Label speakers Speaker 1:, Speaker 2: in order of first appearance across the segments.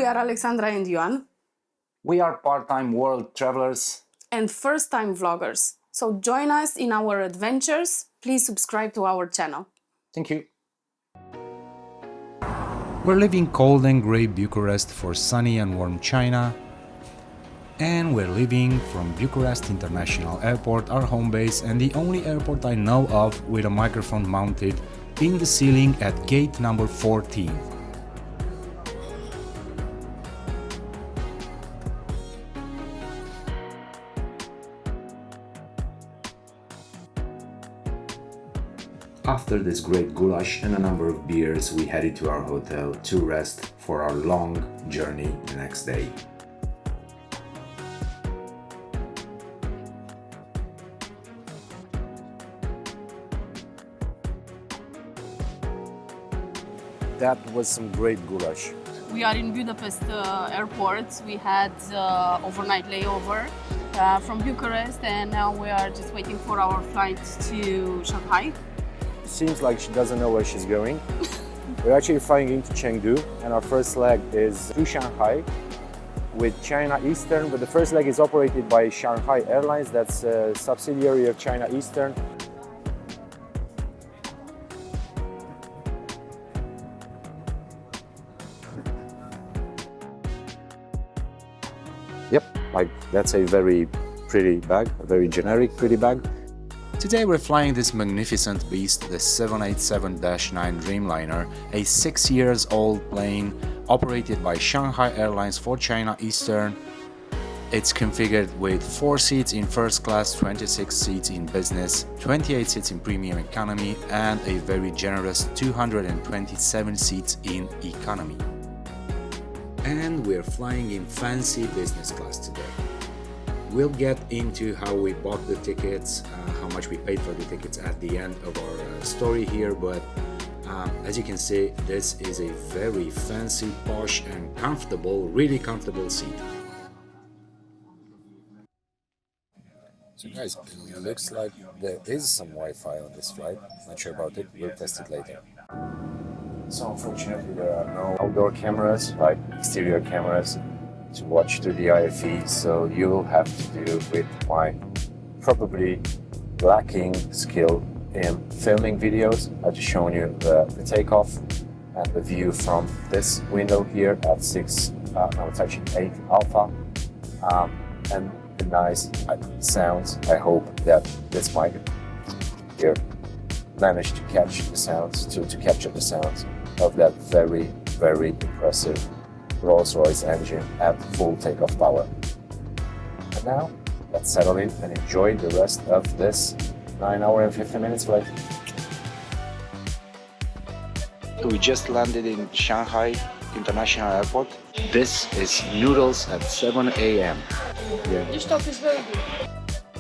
Speaker 1: are Alexandra and Ioan.
Speaker 2: We are part-time world travelers
Speaker 1: And first-time vloggers. So join us in our adventures. Please subscribe to our channel.
Speaker 2: Thank you.
Speaker 3: We're leaving cold and grey Bucharest for sunny and warm China. And we're leaving from Bucharest International Airport, our home base, and the only airport I know of with a microphone mounted in the ceiling at gate number 14. After this great goulash and a number of beers, we headed to our hotel to rest for our long journey the next day. That was some great goulash.
Speaker 1: We are in Budapest airport. We had overnight layover from Bucharest, and now we are just waiting for our flight to Shanghai.
Speaker 4: Seems like she doesn't know where she's going. We're actually flying into Chengdu, and our first leg is to Shanghai with China Eastern, but the first leg is operated by Shanghai Airlines, that's a subsidiary of China Eastern. Yep, like that's a very pretty bag, a very generic pretty bag.
Speaker 3: Today we're flying this magnificent beast, the 787-9 Dreamliner, a 6 years old plane operated by Shanghai Airlines for China Eastern. It's configured with 4 seats in first class, 26 seats in business, 28 seats in premium economy, and a very generous 227 seats in economy. And we're flying in fancy business class today. We'll get into how we bought the tickets, how much we paid for the tickets at the end of our story here, but as you can see, this is a very fancy, posh and comfortable, really comfortable seat.
Speaker 4: So guys, it looks like there is some Wi-Fi on this flight. Not sure about it, we'll test it later. So unfortunately there are no outdoor cameras, like exterior cameras, to watch through the IFE, so you will have to do with my probably lacking skill in filming videos. I've just shown you the takeoff and the view from this window here at 6, no, it's actually 8 alpha, and the nice sounds. I hope that this mic here managed to catch the sounds, to capture the sounds of that very, very impressive Rolls-Royce engine at full takeoff power. And now, let's settle in and enjoy the rest of this 9 hour and 50 minutes flight. We just landed in Shanghai International Airport. This is Noodles at 7 a.m. Yeah.
Speaker 1: Your stuff is very good.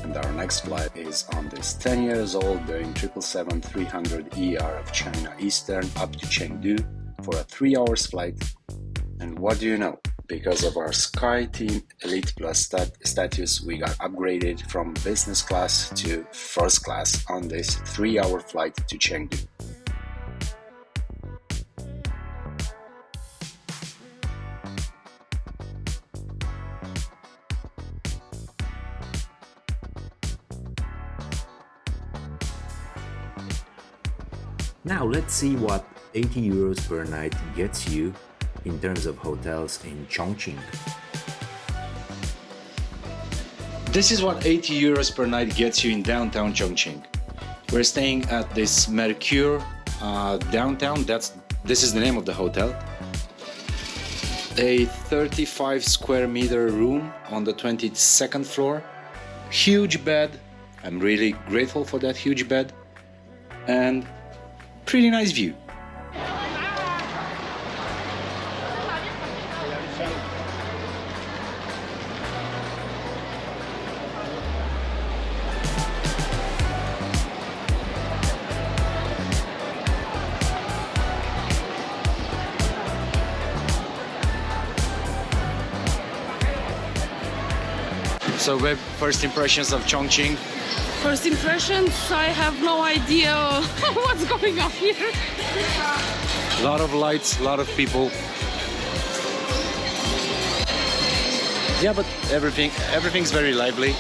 Speaker 3: And our next flight is on this 10 years old Boeing 777-300ER of China Eastern up to Chengdu for a 3 hours flight. And what do you know? Because of our Sky Team Elite Plus status, we got upgraded from business class to first class on this 3 hour flight to Chengdu. Now let's see what 80 euros per night gets you in terms of hotels in Chongqing. This is what 80 euros per night gets you in downtown Chongqing. We're staying at this Mercure downtown. This is the name of the hotel. A 35 square meter room on the 22nd floor. Huge bed. I'm really grateful for that huge bed. And pretty nice view. So, babe, first impressions of Chongqing?
Speaker 1: First impressions, I have no idea what's going on here.
Speaker 3: A lot of lights, a lot of people. Yeah, but everything's very lively.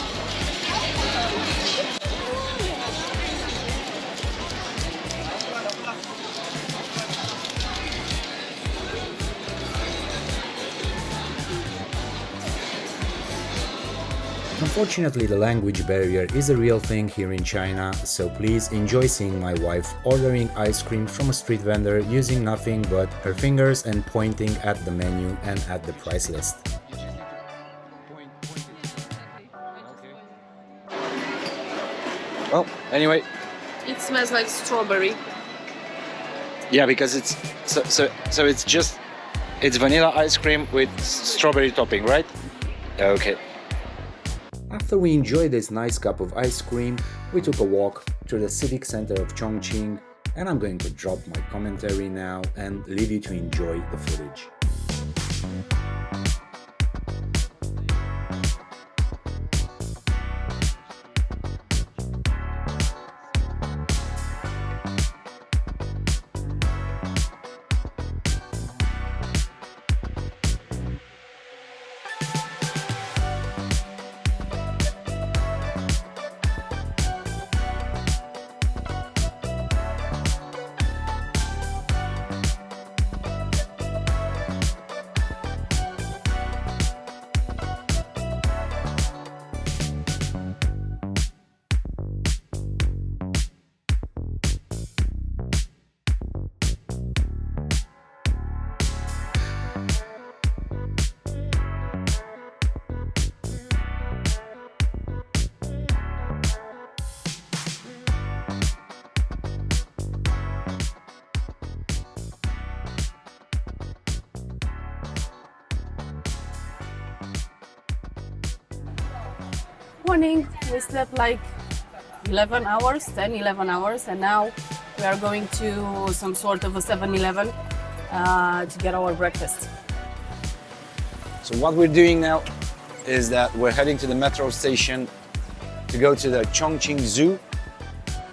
Speaker 3: Unfortunately, the language barrier is a real thing here in China, so please enjoy seeing my wife ordering ice cream from a street vendor using nothing but her fingers and pointing at the menu and at the price list. Well, anyway.
Speaker 1: It smells like strawberry.
Speaker 3: Yeah, because it's it's vanilla ice cream with strawberry topping, right? Okay. After we enjoyed this nice cup of ice cream, we took a walk through the civic center of Chongqing, and I'm going to drop my commentary now and leave you to enjoy the footage.
Speaker 1: Morning, we slept like 11 hours, 10, 11 hours, and now we are going to some sort of a 7-Eleven to get our breakfast.
Speaker 4: So what we're doing now is that we're heading to the metro station to go to the Chongqing Zoo.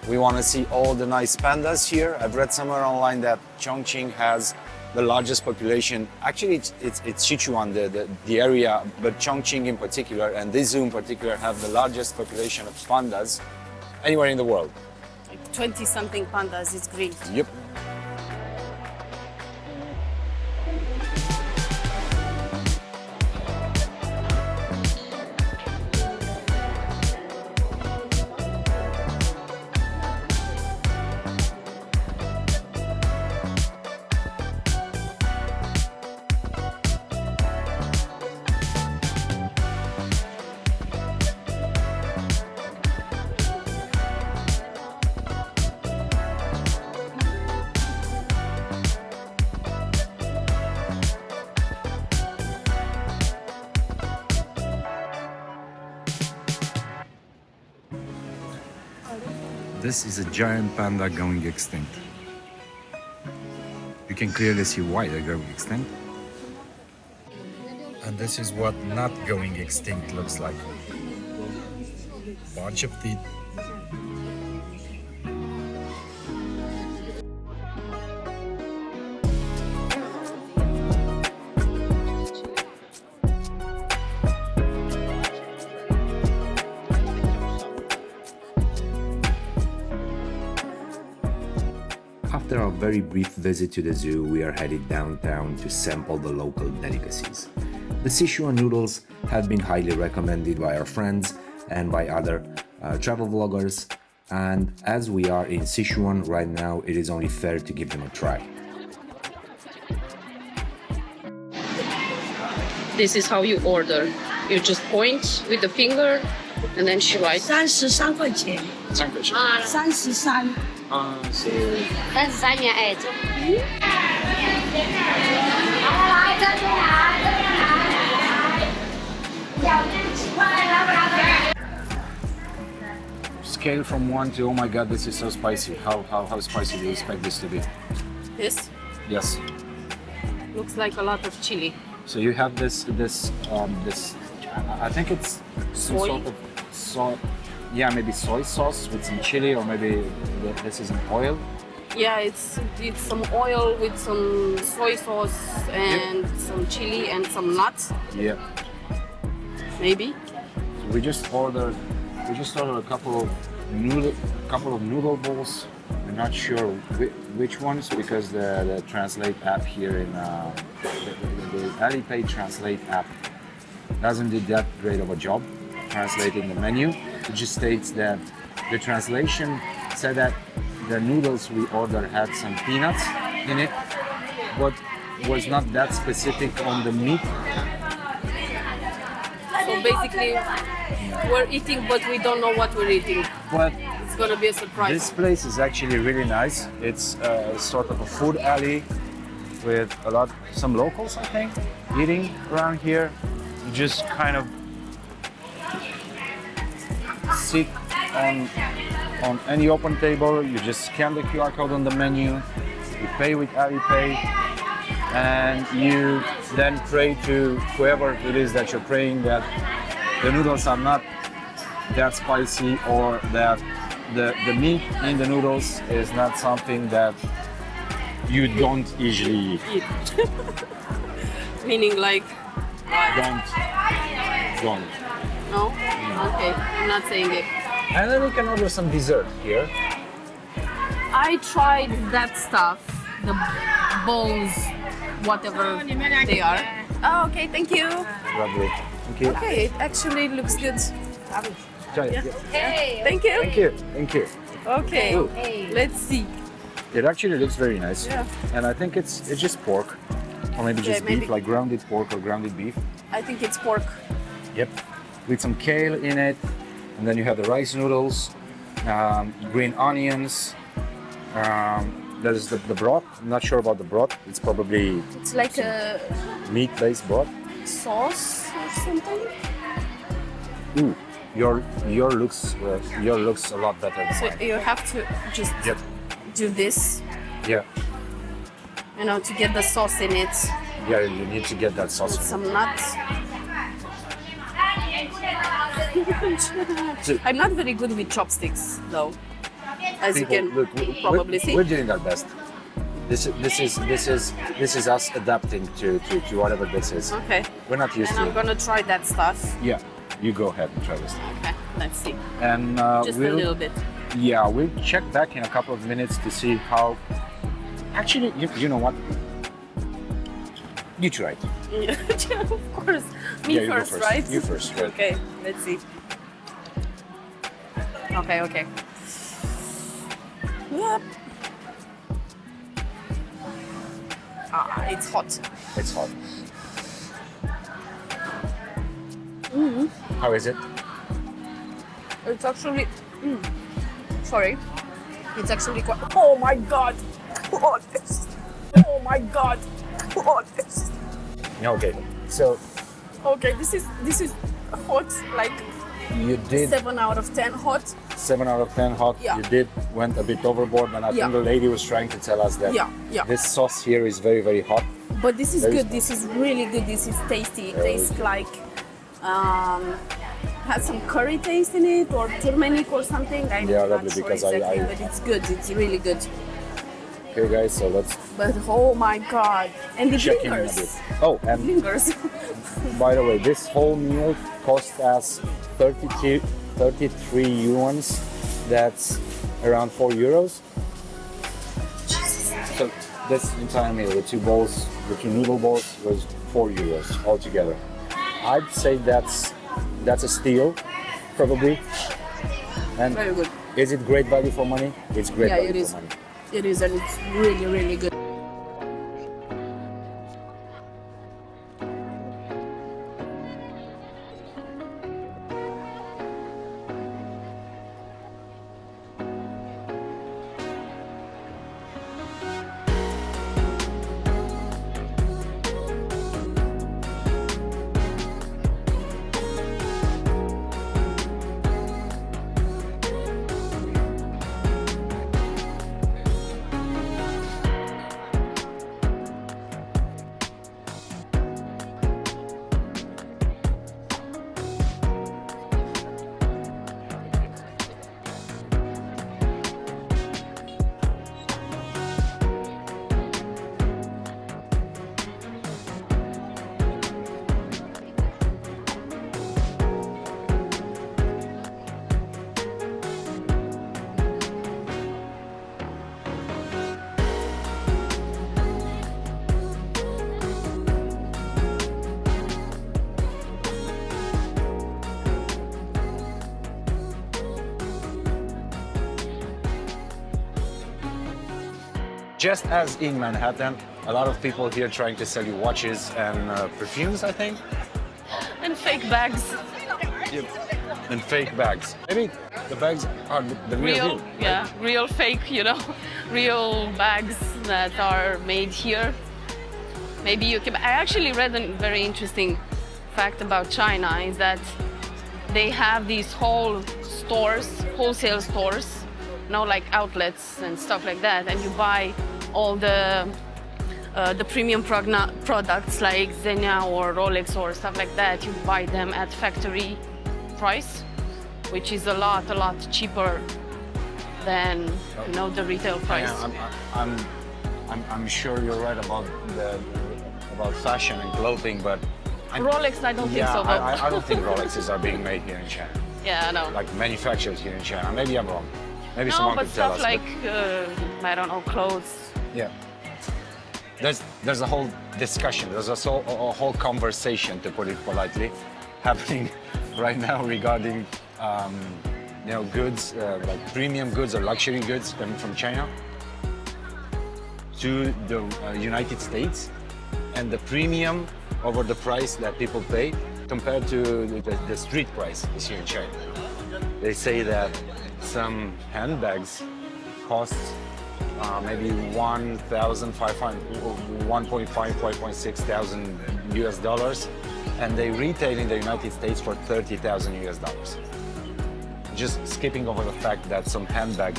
Speaker 4: We want to see all the nice pandas here. I've read somewhere online that Chongqing has the largest population. Actually, it's Sichuan, the area, but Chongqing in particular, and this zoo in particular, have the largest population of pandas anywhere in the world.
Speaker 1: Like 20-something pandas, it's great.
Speaker 4: Yep.
Speaker 3: This is a giant panda going extinct. You can clearly see why they're going extinct. And this is what not going extinct looks like. Bunch of teeth. After a very brief visit to the zoo, we are headed downtown to sample the local delicacies. The Sichuan noodles have been highly recommended by our friends and by other travel vloggers, and as we are in Sichuan right now, it is only fair to give them a try.
Speaker 1: This is how you order. You just point with the finger, and then she writes.
Speaker 5: 33块钱，33。
Speaker 3: 是
Speaker 5: 33元哎，这。
Speaker 4: Scale from 1 to, oh my god, this is so spicy. How spicy do you expect this to be?
Speaker 1: This
Speaker 4: Yes.
Speaker 1: looks like a lot of chili.
Speaker 4: So you have this, I think it's some
Speaker 1: Soy?
Speaker 4: sort of soy, yeah, maybe soy sauce with some chili, or maybe this is an oil.
Speaker 1: Yeah, it's some oil with some soy sauce and some chili and some nuts.
Speaker 4: Yeah.
Speaker 1: maybe.
Speaker 4: We just ordered a couple of noodle balls. I'm not sure which ones because the Translate app here in the Alipay Translate app doesn't do that great of a job translating the menu. It just states that the translation said that the noodles we ordered had some peanuts in it, but was not that specific on the meat.
Speaker 1: So basically, we're eating, but we don't know what we're eating.
Speaker 4: But
Speaker 1: It's gonna be a surprise.
Speaker 4: this place is actually really nice. It's sort of a food alley with some locals, I think, eating around here. You just kind of sit on any open table. You just scan the QR code on the menu. You pay with Alipay, and you then pray to whoever it is that you're praying that the noodles are not that spicy or that the meat in the noodles is not something that you don't usually eat.
Speaker 1: Meaning like,
Speaker 4: Don't.
Speaker 1: no? Okay, I'm not saying it.
Speaker 4: And then you can order some dessert here.
Speaker 1: I tried that stuff, the bowls, whatever they are. Oh, okay, thank you.
Speaker 4: Lovely. Thank you.
Speaker 1: Okay, it actually looks good.
Speaker 4: Try it. Yeah.
Speaker 1: Thank you.
Speaker 4: Thank you. Thank you.
Speaker 1: Okay,
Speaker 4: Ooh.
Speaker 1: let's see.
Speaker 4: It actually looks very nice.
Speaker 1: Yeah.
Speaker 4: And I think it's just pork. Or maybe just
Speaker 1: maybe.
Speaker 4: beef, like grounded pork or grounded beef.
Speaker 1: I think it's pork.
Speaker 4: Yep. With some kale in it. And then you have the rice noodles, green onions. There's the broth. I'm not sure about the broth. It's probably
Speaker 1: It's like a
Speaker 4: meat-based broth.
Speaker 1: sauce or something.
Speaker 4: Ooh, your looks a lot better than
Speaker 1: So
Speaker 4: mine.
Speaker 1: you have to just
Speaker 4: Yep.
Speaker 1: do this,
Speaker 4: Yeah.
Speaker 1: to get the sauce in it
Speaker 4: Yeah, you need to get that sauce.
Speaker 1: with some nuts.
Speaker 4: So-
Speaker 1: I'm not very good with chopsticks, though, as you
Speaker 4: People-
Speaker 1: can
Speaker 4: look,
Speaker 1: probably see.
Speaker 4: we're doing our best. This is us adapting to whatever this is.
Speaker 1: Okay,
Speaker 4: We're not used
Speaker 1: and
Speaker 4: to
Speaker 1: I'm
Speaker 4: it.
Speaker 1: gonna try that stuff.
Speaker 4: Yeah, you go ahead and try this.
Speaker 1: Okay, let's see.
Speaker 4: And
Speaker 1: Just a
Speaker 4: we'll,
Speaker 1: little bit.
Speaker 4: yeah, we'll check back in a couple of minutes to see how. Actually, you know what? You try it.
Speaker 1: Yeah, of course. Me
Speaker 4: Yeah, you go
Speaker 1: first,
Speaker 4: first.
Speaker 1: right?
Speaker 4: You first, right?
Speaker 1: Okay, let's see. Okay. Yep. It's hot.
Speaker 4: It's hot.
Speaker 1: Mm-hmm.
Speaker 4: How is it?
Speaker 1: It's actually. Sorry. It's actually quite. Oh my god! Oh, this. Oh my god! Oh, this.
Speaker 4: Okay. So
Speaker 1: Okay, this is hot. Like
Speaker 4: you did
Speaker 1: 7 out of 10 hot.
Speaker 4: 7 out of 10 hot.
Speaker 1: Yeah.
Speaker 4: You went a bit overboard, and I
Speaker 1: Yeah.
Speaker 4: think the lady was trying to tell us that
Speaker 1: Yeah.
Speaker 4: this sauce here is very, very hot.
Speaker 1: But this is
Speaker 4: Very
Speaker 1: good.
Speaker 4: small.
Speaker 1: This is really good. This is tasty. It
Speaker 4: Very
Speaker 1: tastes
Speaker 4: good.
Speaker 1: like has some curry taste in it or turmeric or something. I'm
Speaker 4: Yeah,
Speaker 1: not
Speaker 4: lovely,
Speaker 1: sure
Speaker 4: because
Speaker 1: exactly,
Speaker 4: I-
Speaker 1: but it's good. It's really good.
Speaker 4: Okay, guys. So let's
Speaker 1: But oh my god! And it
Speaker 4: check in a
Speaker 1: lingers.
Speaker 4: bit. Oh, and
Speaker 1: Lingers.
Speaker 4: by the way, this whole meal cost us 33 yuans. That's around 4 euros. So this entire meal, the two noodle balls, was 4 euros altogether. I'd say that's a steal, probably. And
Speaker 1: Very good.
Speaker 4: is it great value for money? It's great
Speaker 1: Yeah,
Speaker 4: value
Speaker 1: it is.
Speaker 4: for money.
Speaker 1: It is, and it's really, really good.
Speaker 3: just as in Manhattan, a lot of people here trying to sell you watches and perfumes, I think.
Speaker 1: And fake bags.
Speaker 3: Yep. And fake bags. Maybe the bags are the real deal.
Speaker 1: Yeah, real fake, you know, real bags that are made here. Maybe you can. I actually read a very interesting fact about China is that they have these whole stores, wholesale stores, you know, like outlets and stuff like that, and you buy all the premium products like Zegna or Rolex or stuff like that. You buy them at factory price, which is a lot cheaper than, you know, the retail price.
Speaker 3: Yeah, I'm sure you're right about fashion and clothing, but
Speaker 1: Rolex, I don't think so. Though.
Speaker 3: I don't think Rolexes are being made here in China.
Speaker 1: Yeah, I know.
Speaker 3: Like manufactured here in China. Maybe I'm wrong. Maybe
Speaker 1: no,
Speaker 3: someone
Speaker 1: but
Speaker 3: could tell
Speaker 1: stuff
Speaker 3: us.
Speaker 1: like I don't know, clothes.
Speaker 3: Yeah. There's a whole discussion. There's a whole conversation, to put it politely, happening right now regarding you know, goods like premium goods or luxury goods coming from China to the United States, and the premium over the price that people pay compared to the street price is here in China. They say that some handbags cost maybe 1,500, 1.5, 5.6 thousand US dollars, and they retail in the United States for 30,000 US dollars. Just skipping over the fact that some handbag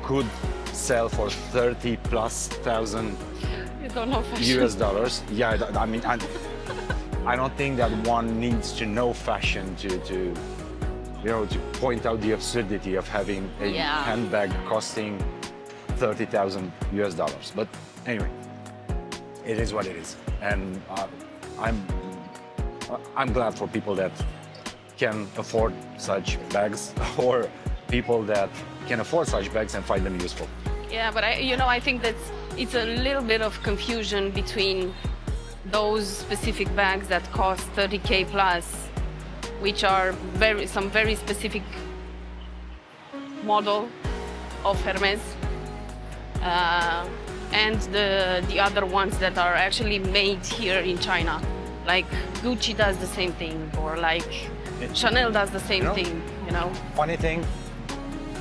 Speaker 3: could sell for 30+ thousand
Speaker 1: You don't know fashion.
Speaker 3: US dollars. Yeah, I mean, I don't think that one needs to know fashion to you know, to point out the absurdity of having a handbag costing 30,000 US dollars. But anyway, it is what it is, and I'm glad for people that can afford such bags, or people that can afford such bags and find them useful.
Speaker 1: Yeah, but I think that it's a little bit of confusion between those specific bags that cost 30K plus, which are some very specific model of Hermes, and the other ones that are actually made here in China. Like Gucci does the same thing, or like Chanel does the same thing, you know.
Speaker 3: Funny thing,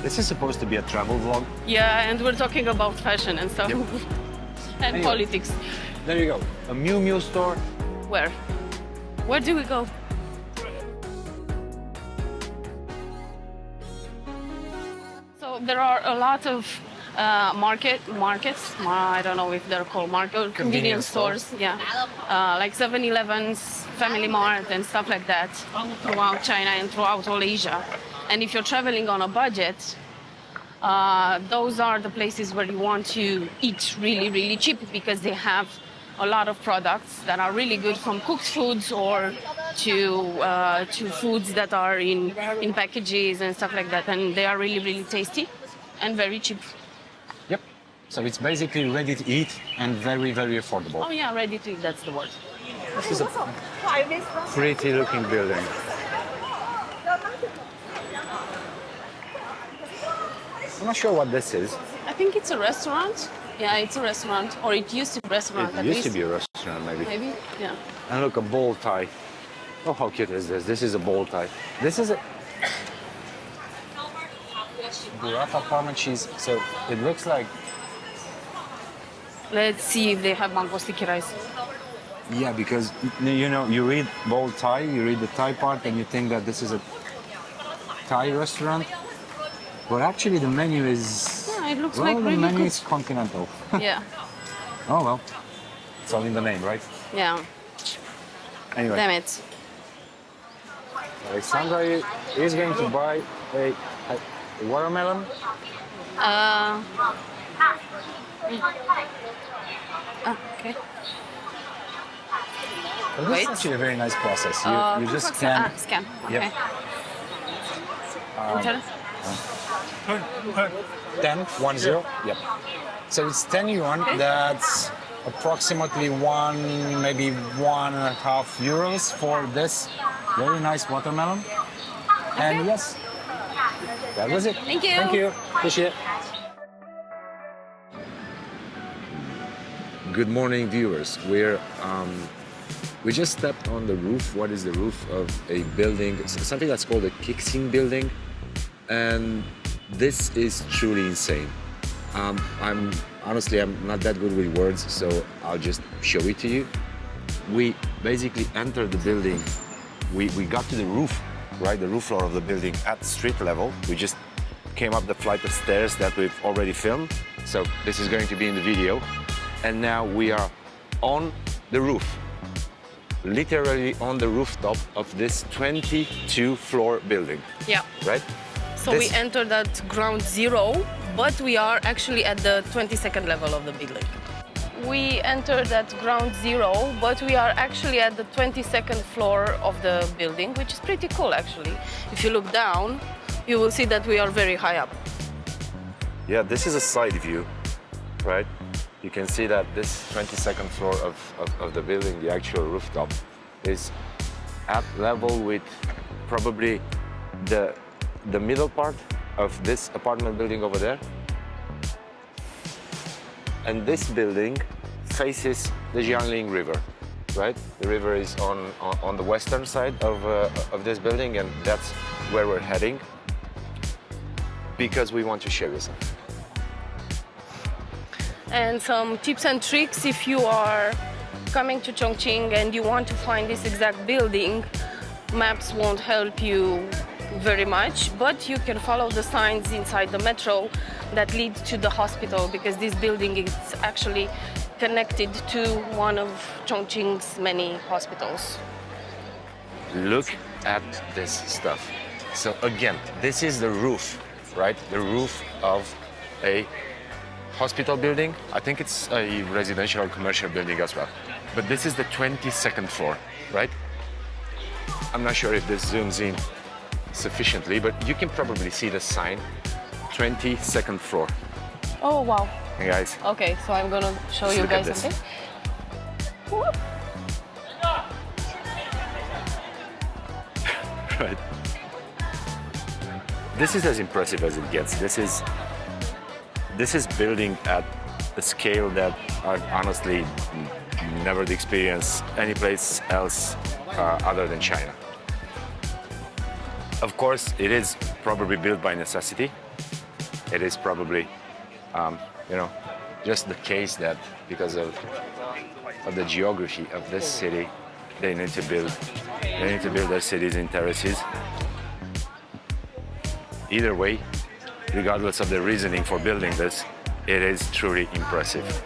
Speaker 3: this is supposed to be a travel vlog.
Speaker 1: Yeah, and we're talking about fashion and stuff.
Speaker 3: Yep.
Speaker 1: And
Speaker 3: Anyway.
Speaker 1: politics.
Speaker 3: There you go, a Miu Miu store.
Speaker 1: Where? Where do we go? So there are a lot of markets. I don't know if they're called market, convenience stores. Yeah, like 7-Elevens, Family Mart, and stuff like that throughout China and throughout all Asia. And if you're traveling on a budget, those are the places where you want to eat really cheap, because they have a lot of products that are really good, from cooked foods or to foods that are in packages and stuff like that, and they are really tasty and very cheap.
Speaker 3: Yep. So it's basically ready to eat and very affordable.
Speaker 1: Oh yeah, ready to eat, that's the word.
Speaker 3: This is a pretty looking building. I'm not sure what this is.
Speaker 1: I think it's a restaurant. Yeah, it's a restaurant, or it used to be a restaurant.
Speaker 3: It used to be a restaurant, maybe.
Speaker 1: Maybe, yeah.
Speaker 3: And look, a bow tie. Oh, how cute is this? This is a bow tie. This is a burrata Parma cheese. So it looks like,
Speaker 1: Let's see if they have mango sticky rice.
Speaker 3: yeah, because you know, you read bow tie, you read the Thai part, and you think that this is a Thai restaurant. But actually, the menu is.
Speaker 1: Yeah, it looks
Speaker 3: well,
Speaker 1: like
Speaker 3: the
Speaker 1: really
Speaker 3: menu
Speaker 1: good.
Speaker 3: is continental.
Speaker 1: Yeah,
Speaker 3: Oh well, it's all in the name, right?
Speaker 1: yeah.
Speaker 3: Anyway,
Speaker 1: Damn it.
Speaker 3: Alexandra is going to buy a watermelon.
Speaker 1: Okay.
Speaker 3: Well, this
Speaker 1: Wait.
Speaker 3: is actually a very nice process. You just
Speaker 1: scan.
Speaker 3: scan.
Speaker 1: Scan. Okay.
Speaker 3: Yep.
Speaker 1: Enter.
Speaker 3: 10. Yep. So it's 10 yuan.
Speaker 1: Okay.
Speaker 3: That's approximately maybe 1.5 euros for this very nice watermelon. And yes, that was it.
Speaker 1: Thank you.
Speaker 3: Thank you. Appreciate it.
Speaker 4: Good morning, viewers. We just stepped on the roof. What is the roof of a building? Something that's called a CHONGQING building, and this is truly insane. I'm not that good with words, so I'll just show it to you. We basically entered the building. We got to the roof, right? The roof floor of the building at street level. We just came up the flight of stairs that we've already filmed. So this is going to be in the video. And now we are on the roof, literally on the rooftop of this 22-floor building.
Speaker 1: Yeah.
Speaker 4: Right?
Speaker 1: So we entered at ground zero, but we are actually at the 22nd level of the building. We entered at ground zero, but we are actually at the 22nd floor of the building, which is pretty cool, actually. If you look down, you will see that we are very high up.
Speaker 4: Yeah, this is a side view, right? You can see that this 22nd floor of the building, the actual rooftop, is at level with probably the middle part of this apartment building over there. And this building faces the Jiangling River, right? The river is on the western side of this building, and that's where we're heading because we want to show you something.
Speaker 1: And some tips and tricks if you are coming to Chongqing and you want to find this exact building. Maps won't help you very much, but you can follow the signs inside the metro that lead to the hospital, because this building is actually connected to one of Chongqing's many hospitals.
Speaker 4: Look at this stuff. So again, this is the roof, right? The roof of a hospital building. I think it's a residential or commercial building as well. But this is the 22nd floor, right? I'm not sure if this zooms in sufficiently, but you can probably see the sign, 22nd floor.
Speaker 1: Oh, wow.
Speaker 4: Hey guys.
Speaker 1: Okay, so I'm gonna show
Speaker 4: Let's
Speaker 1: you
Speaker 4: look at
Speaker 1: guys
Speaker 4: this.
Speaker 1: something. Whoop.
Speaker 4: Right. This is as impressive as it gets. This is building at a scale that I've honestly never experienced any place else other than China. Of course, it is probably built by necessity. It is probably, just the case that because of the geography of this city, they need to build their cities in terraces. Either way, regardless of the reasoning for building this, it is truly impressive.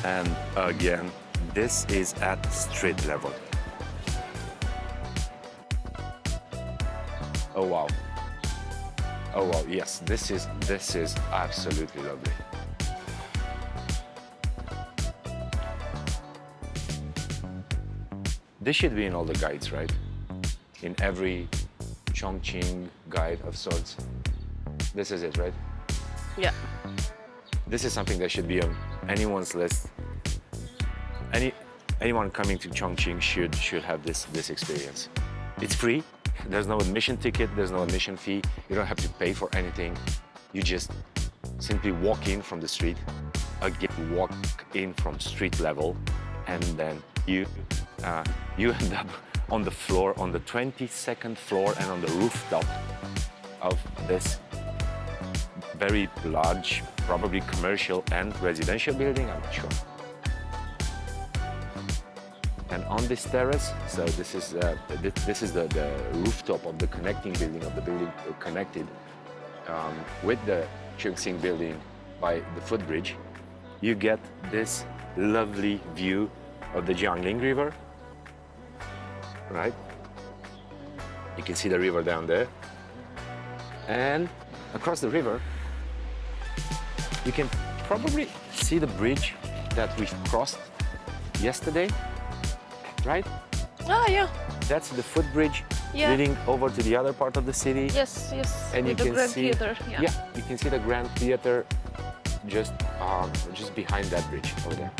Speaker 4: And again, this is at street level. Oh wow. Oh wow, yes, this is absolutely lovely. This should be in all the guides, right? In every Chongqing guide of sorts. This is it, right?
Speaker 1: Yeah.
Speaker 4: This is something that should be on anyone's list. Anyone coming to Chongqing should have this experience. It's free. There's no admission ticket. There's no admission fee. You don't have to pay for anything. You just simply walk in from the street. Again, walk in from street level, and then you end up on the floor, on the 22nd floor, and on the rooftop of this very large, probably commercial and residential building, I'm not sure. And on this terrace, so this is the rooftop of the connecting building, of the building connected with the CHONGQING building by the footbridge. You get this lovely view of the Jiangling River, right? You can see the river down there. And across the river, you can probably see the bridge that we crossed yesterday, right?
Speaker 1: Ah, yeah.
Speaker 4: That's the footbridge
Speaker 6: Yeah.
Speaker 4: leading over to the other part of the city.
Speaker 6: Yes, yes.
Speaker 4: And
Speaker 6: with
Speaker 4: you
Speaker 6: the
Speaker 4: can
Speaker 6: Grand
Speaker 4: see,
Speaker 6: Theater. Yeah.
Speaker 4: you can see the Grand Theater just behind that bridge over there.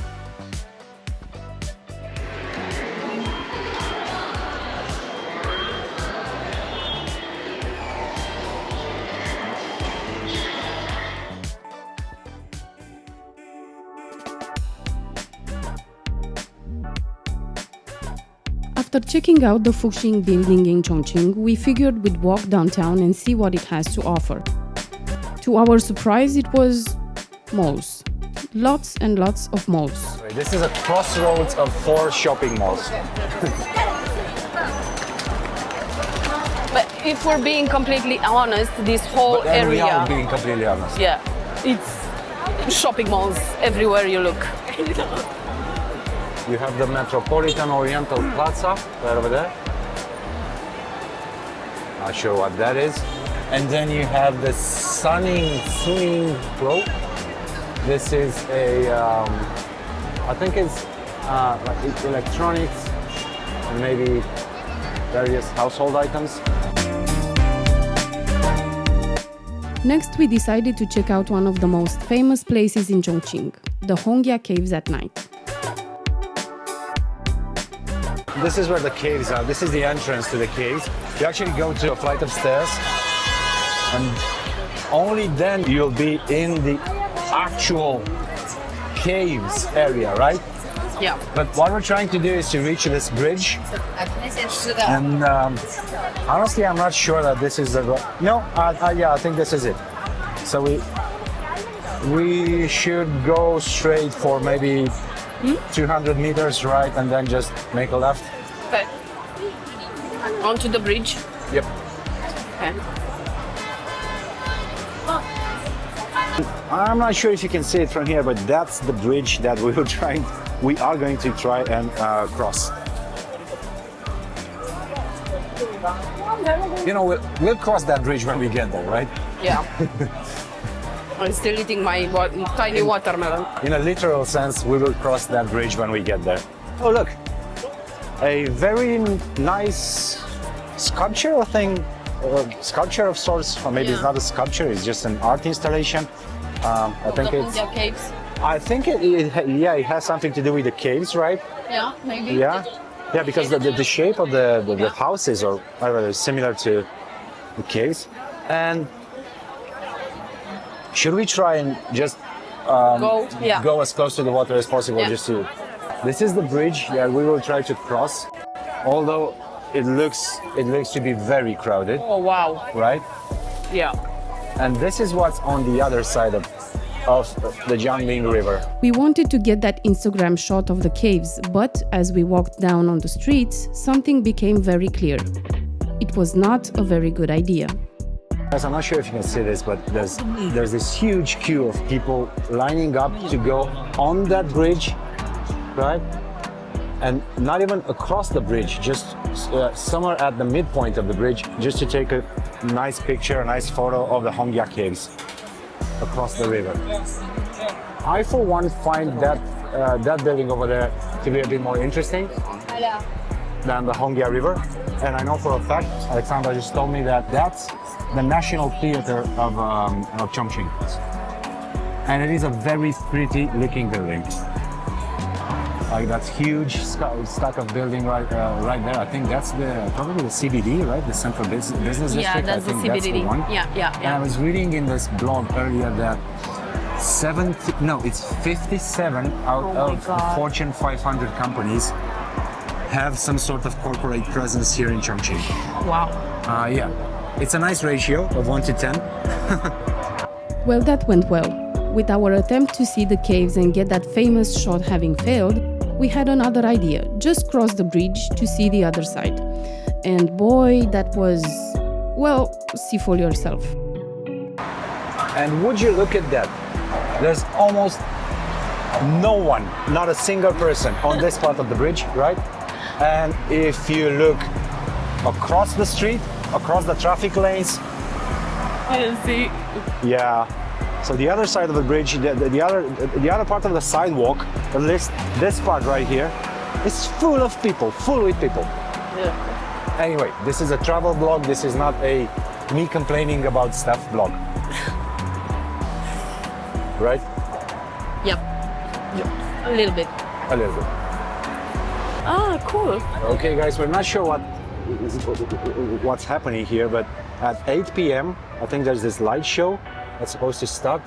Speaker 1: After checking out the Fuxing building in Chongqing, we figured we'd walk downtown and see what it has to offer. To our surprise, it was malls. Lots and lots of malls.
Speaker 2: This is a crossroads of 4 shopping malls.
Speaker 1: But if we're being completely honest, this whole
Speaker 2: And we
Speaker 1: area,
Speaker 2: are being completely honest.
Speaker 1: yeah, it's shopping malls everywhere you look.
Speaker 2: You have the Metropolitan Oriental Plaza right over there. Not sure what that is. And then you have the Suning Flow. This is a, I think it's like electronics and maybe various household items.
Speaker 1: Next, we decided to check out one of the most famous places in Chongqing, the Hongya Caves at night.
Speaker 2: This is where the caves are. This is the entrance to the caves. You actually go to a flight of stairs, and only then you'll be in the actual caves area, right?
Speaker 1: Yeah.
Speaker 2: But what we're trying to do is to reach this bridge. And honestly, I'm not sure that this is the... No, yeah, I think this is it. So we should go straight for maybe 200 meters right and then just make a left.
Speaker 1: Okay. Onto the bridge.
Speaker 2: Yep.
Speaker 1: Okay.
Speaker 2: I'm not sure if you can see it from here, but that's the bridge that we are going to try and cross. You know, we'll cross that bridge when we get there, right?
Speaker 1: Yeah. I'm still eating my tiny watermelon.
Speaker 2: In a literal sense, we will cross that bridge when we get there. Oh, look. A very nice sculpture thing, sculpture of sorts, or maybe it's not a sculpture, it's just an art installation. I think it's...
Speaker 1: Hongya Caves.
Speaker 2: I think it has something to do with the caves, right?
Speaker 1: Yeah, maybe.
Speaker 2: Yeah, because the shape of the houses are similar to the caves. And should we try and just go as close to the water as possible?
Speaker 1: Yeah.
Speaker 2: Just to... This is the bridge that we will try to cross, although it looks to be very crowded.
Speaker 1: Oh wow.
Speaker 2: Right?
Speaker 1: Yeah.
Speaker 2: And this is what's on the other side of the Jiangling River.
Speaker 1: We wanted to get that Instagram shot of the caves, but as we walked down on the streets, something became very clear. It was not a very good idea.
Speaker 2: Guys, I'm not sure if you can see this, but there's this huge queue of people lining up to go on that bridge, right? And not even across the bridge, just somewhere at the midpoint of the bridge, just to take a nice picture, a nice photo of the Hongya Caves across the river. I, for one, find that building over there to be a bit more interesting than the Hongya River. And I know for a fact, Alexandra just told me that that's the National Theater of Chongqing. And it is a very pretty looking building. Like that huge stack of building right there. I think that's probably the CBD, right? The Central Business District.
Speaker 1: Yeah, that's the CBD.
Speaker 2: That's the one.
Speaker 1: Yeah.
Speaker 2: And I was reading in this blog earlier that 57 out of Fortune 500 companies have some sort of corporate presence here in Chongqing.
Speaker 1: Wow.
Speaker 2: Yeah, it's a nice ratio of 1 to 10.
Speaker 1: Well, that went well. With our attempt to see the caves and get that famous shot having failed, we had another idea. Just cross the bridge to see the other side. And boy, that was... well, see for yourself.
Speaker 2: And would you look at that? There's almost no one, not a single person on this part of the bridge, right? And if you look across the street, across the traffic lanes...
Speaker 1: I see.
Speaker 2: Yeah. So the other side of the bridge, the other part of the sidewalk, at least this part right here, is full of people, full with people.
Speaker 1: Yeah.
Speaker 2: Anyway, this is a travel blog. This is not a me complaining about stuff blog. Right?
Speaker 1: Yep.
Speaker 2: Yep.
Speaker 1: A little bit.
Speaker 2: A little bit.
Speaker 1: Ah, cool.
Speaker 2: Okay, guys, we're not sure what's happening here, but at 8 p.m., I think there's this light show that's supposed to start.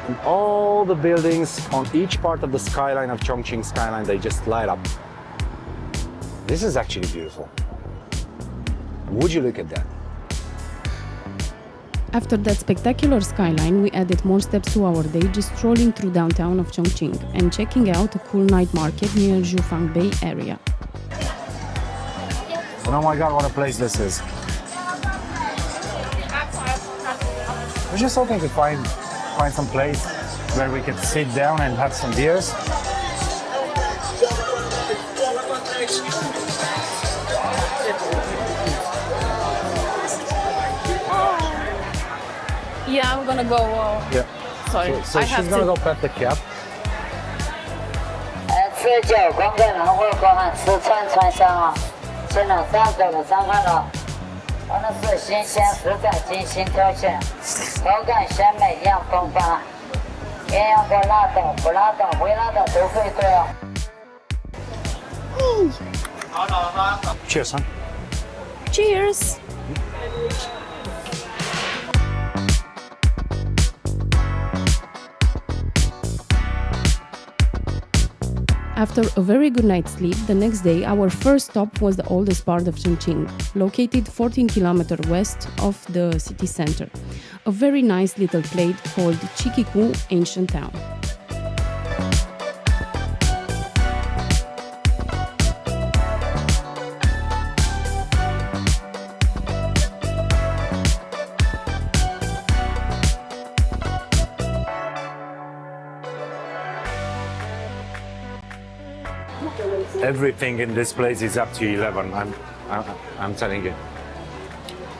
Speaker 2: And all the buildings on each part of the skyline of Chongqing skyline, they just light up. This is actually beautiful. Would you look at that?
Speaker 6: After that spectacular skyline, we added more steps to our day, just strolling through downtown of Chongqing and checking out a cool night market near Yuzhong Bay area.
Speaker 2: And oh my God, what a place this is. We're just hoping to find some place where we could sit down and have some beers.
Speaker 1: Yeah, I'm gonna go.
Speaker 2: Yeah.
Speaker 1: Sorry,
Speaker 2: So
Speaker 1: I
Speaker 2: she's
Speaker 1: have
Speaker 2: gonna
Speaker 1: to.
Speaker 2: go pet the cat.
Speaker 7: 吃酒光跟人或光汉吃串串香啊，现场上走的上看了，它那是新鲜食材精心挑选，口感鲜美样风发，鸳鸯锅辣的、不辣的、微辣的都会做。
Speaker 2: Cheers, son.
Speaker 1: Cheers.
Speaker 6: After a very good night's sleep, the next day our first stop was the oldest part of Chongqing, located 14 km west of the city center. A very nice little place called Ciqikou Ancient Town.
Speaker 2: Everything in this place is up to 11. I'm telling you.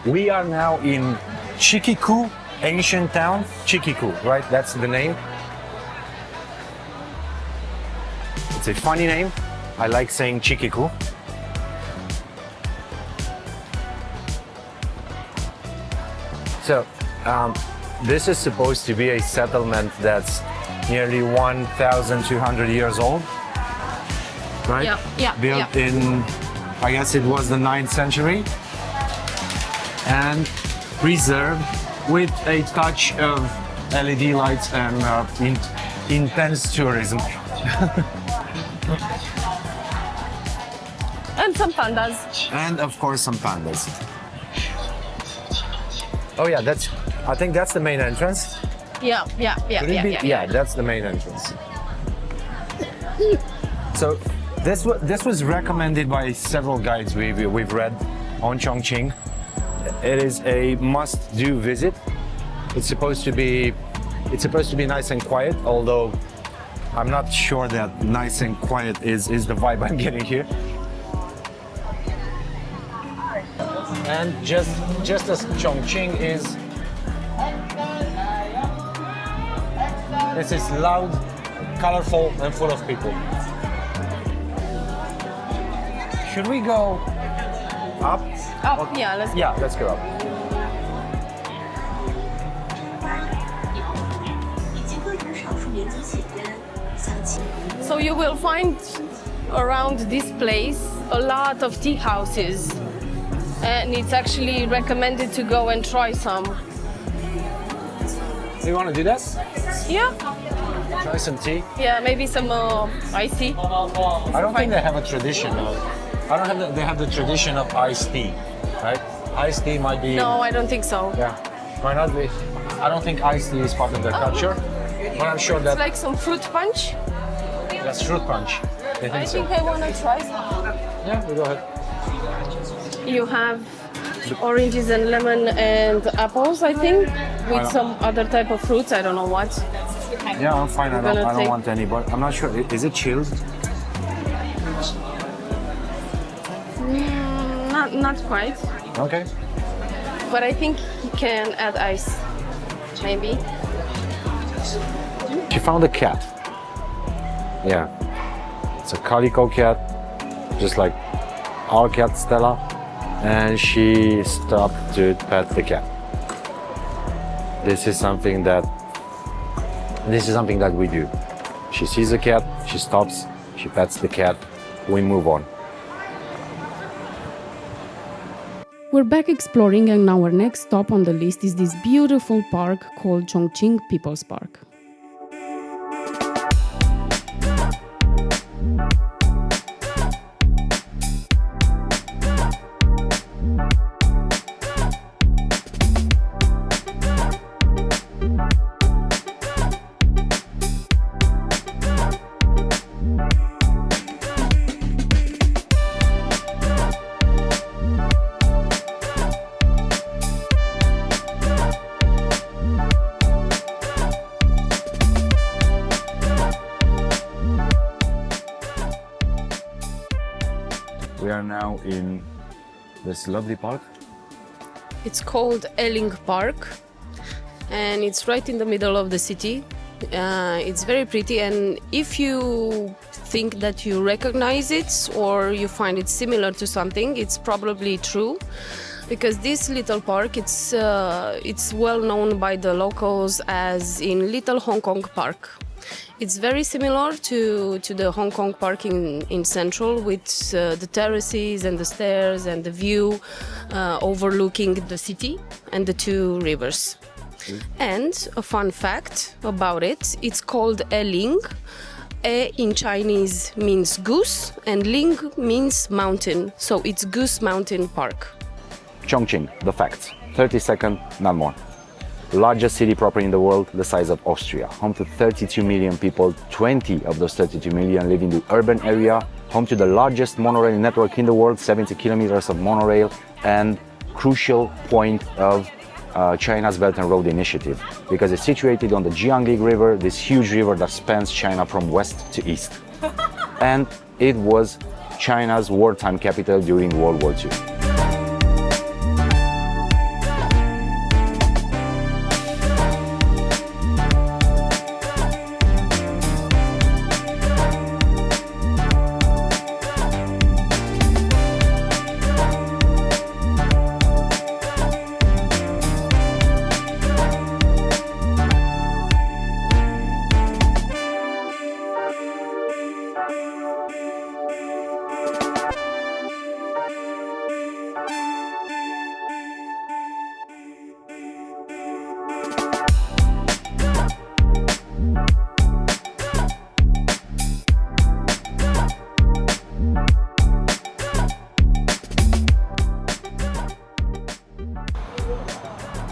Speaker 2: We are now in Ciqikou, ancient town. Ciqikou, right? That's the name. It's a funny name. I like saying Ciqikou. So, this is supposed to be a settlement that's nearly 1,200 years old. Right?
Speaker 1: Yeah,
Speaker 2: Built in, I guess it was the 9th century, and preserved with a touch of LED lights and intense tourism.
Speaker 1: And some pandas.
Speaker 2: And of course some pandas. Oh yeah, I think that's the main entrance.
Speaker 1: Yeah.
Speaker 2: Could it be? Yeah, that's the main entrance. So this was recommended by several guides we've read on Chongqing. It is a must-do visit. It's supposed to be nice and quiet, although I'm not sure that nice and quiet is the vibe I'm getting here. And just as Chongqing is, this is loud, colorful, and full of people. Should we go up?
Speaker 1: Oh, yeah, let's go.
Speaker 2: Yeah, let's go up.
Speaker 1: So you will find around this place a lot of tea houses, and it's actually recommended to go and try some.
Speaker 2: Do you want to do this?
Speaker 1: Yeah,
Speaker 2: Try some tea?
Speaker 1: yeah, maybe some iced tea.
Speaker 2: I don't think they have a tradition of. They have the tradition of iced tea, right? Iced tea might be.
Speaker 1: No, I don't think so.
Speaker 2: Yeah, might not be. I don't think iced tea is part of their culture, but I'm sure
Speaker 1: It's
Speaker 2: that
Speaker 1: like some fruit punch.
Speaker 2: that's fruit punch. They think
Speaker 1: I
Speaker 2: so.
Speaker 1: think I want to try some.
Speaker 2: Yeah, we go ahead.
Speaker 1: You have oranges and lemon and apples, I think, with some other type of fruits. I don't know what.
Speaker 2: Yeah, I'm fine. I
Speaker 1: gonna
Speaker 2: don't
Speaker 1: take-
Speaker 2: want any, but I'm not sure. Is it chilled?
Speaker 1: Not quite,
Speaker 2: Okay.
Speaker 1: but I think you can add ice, maybe.
Speaker 2: She found a cat. Yeah. It's a calico cat, just like our cat Stella. and she stopped to pet the cat. This is something that we do. She sees a cat, she stops, she pets the cat, we move on.
Speaker 6: We're back exploring, and our next stop on the list is this beautiful park called CHONGQING People's Park.
Speaker 2: We are now in this lovely park.
Speaker 6: It's called Eling Park, and it's right in the middle of the city. It's very pretty, and if you think that you recognize it or you find it similar to something, it's probably true, because this little park, it's well known by the locals as in Little Hong Kong Park. It's very similar to the Hong Kong Park in Central, with the terraces and the stairs and the view overlooking the city and the two rivers. And a fun fact about it, it's called Eling. E in Chinese means goose and Ling means mountain, so it's Goose Mountain Park.
Speaker 2: CHONGQING, the facts. 30 seconds, not more. Largest city proper in the world, the size of Austria. Home to 32 million people, 20 of those 32 million live in the urban area. Home to the largest monorail network in the world, 70 kilometers of monorail, and crucial point of China's Belt and Road Initiative, because it's situated on the Jiangling River, this huge river that spans China from west to east. And it was China's wartime capital during World War II.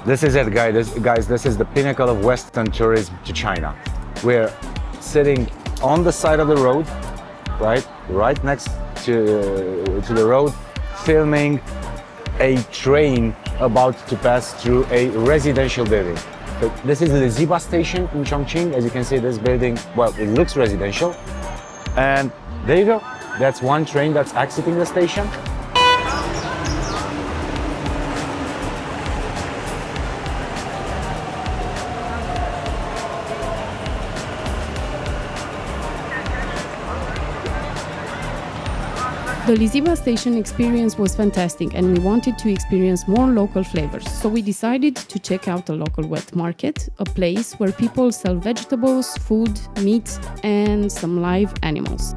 Speaker 2: This is it, guys. This is the pinnacle of Western tourism to China. We're sitting on the side of the road, right next to the road, filming a train about to pass through a residential building. So this is the Liziba station in CHONGQING. As you can see, this building, well, it looks residential. And there you go. That's one train that's exiting the station.
Speaker 6: The Liziba station experience was fantastic, and we wanted to experience more local flavors, so we decided to check out a local wet market, a place where people sell vegetables, food, meat, and some live animals.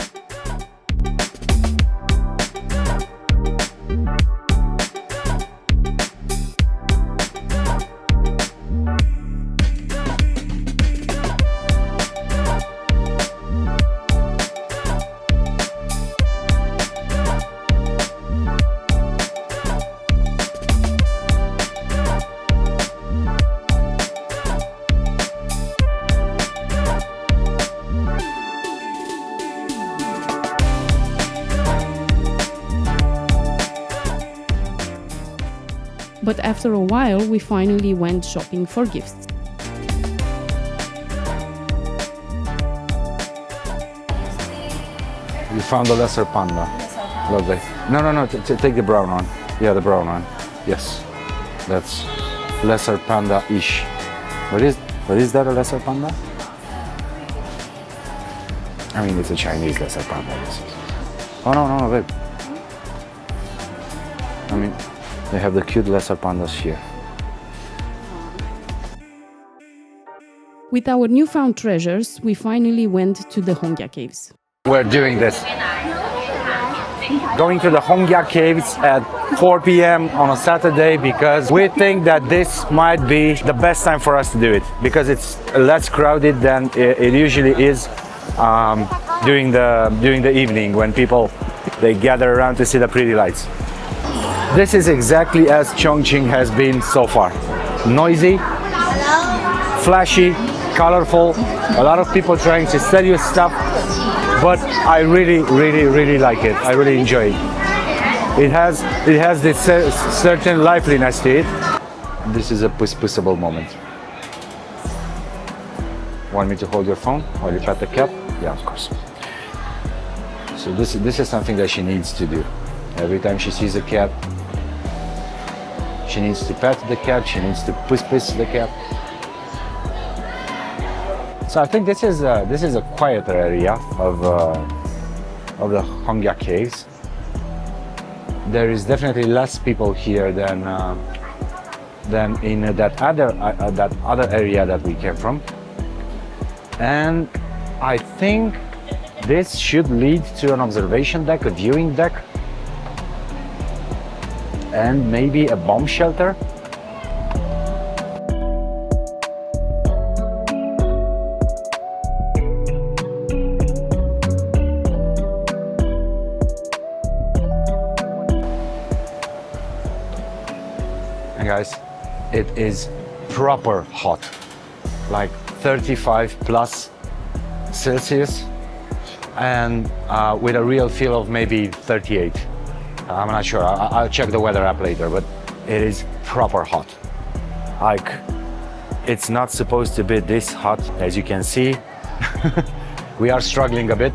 Speaker 6: But after a while, we finally went shopping for gifts.
Speaker 2: You found the lesser panda. Lovely. No, take the brown one. Yeah, the brown one. Yes, that's lesser panda-ish. What is that, a lesser panda? I mean, it's a Chinese lesser panda. This is. Oh no, babe. I mean, they have the cute lesser pandas here.
Speaker 6: With our newfound treasures, we finally went to the Hongya Caves.
Speaker 2: We're doing this. Going to the Hongya Caves at 4 p.m. on a Saturday because we think that this might be the best time for us to do it because it's less crowded than it usually is during the evening when people they gather around to see the pretty lights. This is exactly as Chongqing has been so far. Noisy, flashy, colorful, a lot of people trying to sell you stuff, but I really like it. I really enjoy it. It has this certain liveliness to it. This is a puss-pussable moment. Want me to hold your phone while you pet the cat? Yeah, of course. So this is something that she needs to do. Every time she sees a cat, she needs to pet the cat, she needs to puss the cat. So I think this is a quieter area of the Hongya Caves. There is definitely less people here than in that other area that we came from. And I think this should lead to an observation deck, a viewing deck, and maybe a bomb shelter. And guys, it is proper hot, like 35 plus Celsius, and with a real feel of maybe 38. I'm not sure, I'll check the weather app later, but it is proper hot. Like, it's not supposed to be this hot, as you can see. We are struggling a bit.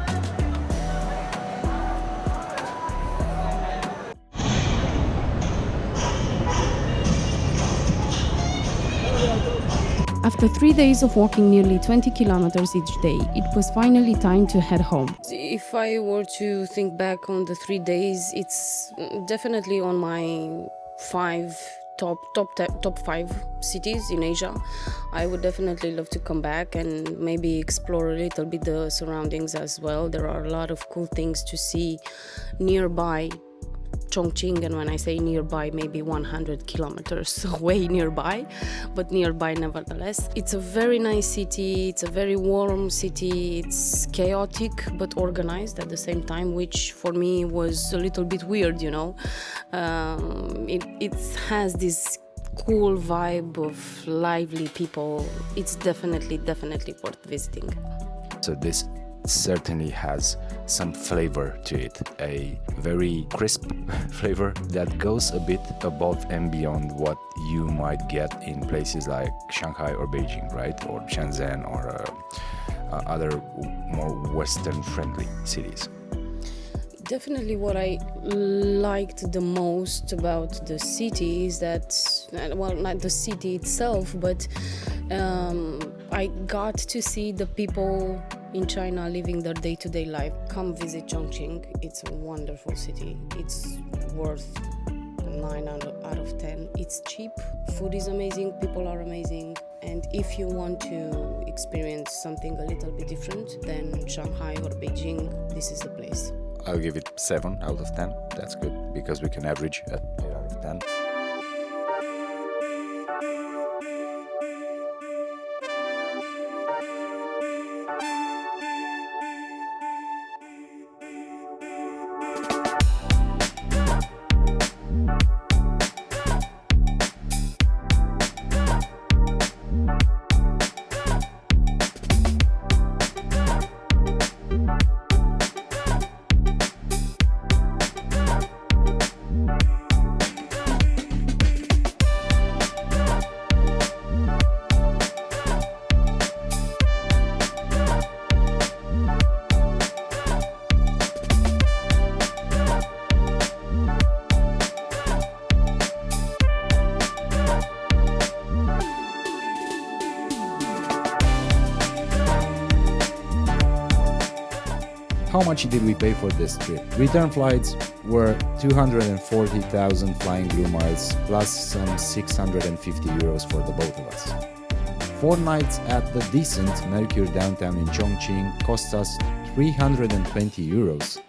Speaker 6: After 3 days of walking nearly 20 kilometers each day, it was finally time to head home. If I were to think back on the 3 days, it's definitely on my top 5 cities in Asia. I would definitely love to come back and maybe explore a little bit the surroundings as well. There are a lot of cool things to see nearby Chongqing, and when I say nearby, maybe 100 kilometers away nearby, but nearby nevertheless. It's a very nice city, it's a very warm city, it's chaotic but organized at the same time, which for me was a little bit weird, you know. It has this cool vibe of lively people. It's definitely worth visiting.
Speaker 3: So this certainly has some flavor to it, a very crisp flavor that goes a bit above and beyond what you might get in places like Shanghai or Beijing, right? Or Shenzhen or other more Western friendly cities.
Speaker 6: Definitely what I liked the most about the city is that, well, not the city itself, but I got to see the people in China living their day-to-day life. Come visit Chongqing. It's a wonderful city. It's worth 9 out of 10. It's cheap, food is amazing, people are amazing, and if you want to experience something a little bit different than Shanghai or Beijing, this is the place.
Speaker 3: I'll give it 7 out of 10. That's good because we can average at 8 out of 10. How much did we pay for this trip? Return flights were 240,000 flying blue miles plus some 650 euros for the both of us. 4 nights at the decent Mercure downtown in Chongqing cost us 320 euros.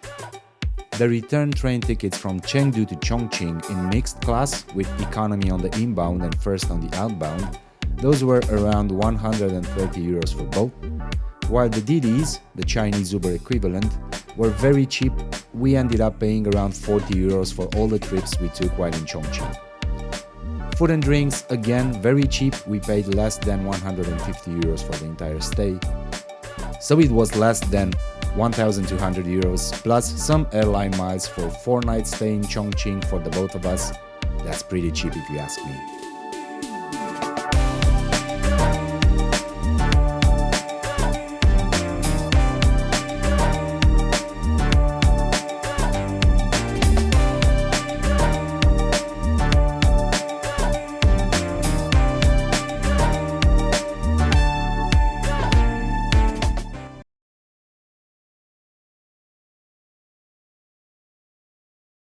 Speaker 3: The return train tickets from Chengdu to Chongqing in mixed class with economy on the inbound and first on the outbound, those were around 130 euros for both, while the DDs, the Chinese Uber equivalent, were very cheap. We ended up paying around 40 euros for all the trips we took while in Chongqing. Food and drinks, again, very cheap. We paid less than 150 euros for the entire stay. So it was less than 1,200 euros plus some airline miles for 4 nights stay in Chongqing for the both of us. That's pretty cheap if you ask me.